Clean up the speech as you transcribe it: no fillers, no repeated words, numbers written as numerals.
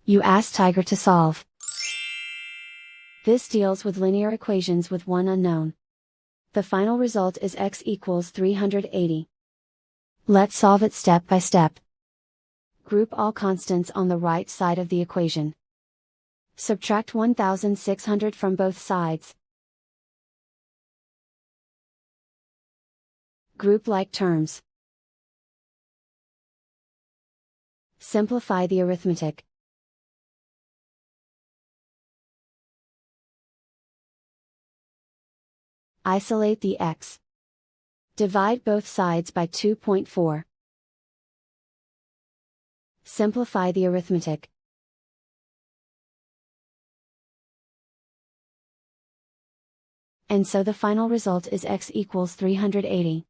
You ask Tiger to solve. This deals with linear equations with one unknown. The final result is x equals 380. Let's solve it step by step. Group all constants on the right side of the equation. Subtract 1600 from both sides. Group like terms. Simplify the arithmetic. Isolate the x. Divide both sides by 2.4. Simplify the arithmetic. And so the final result is x equals 380.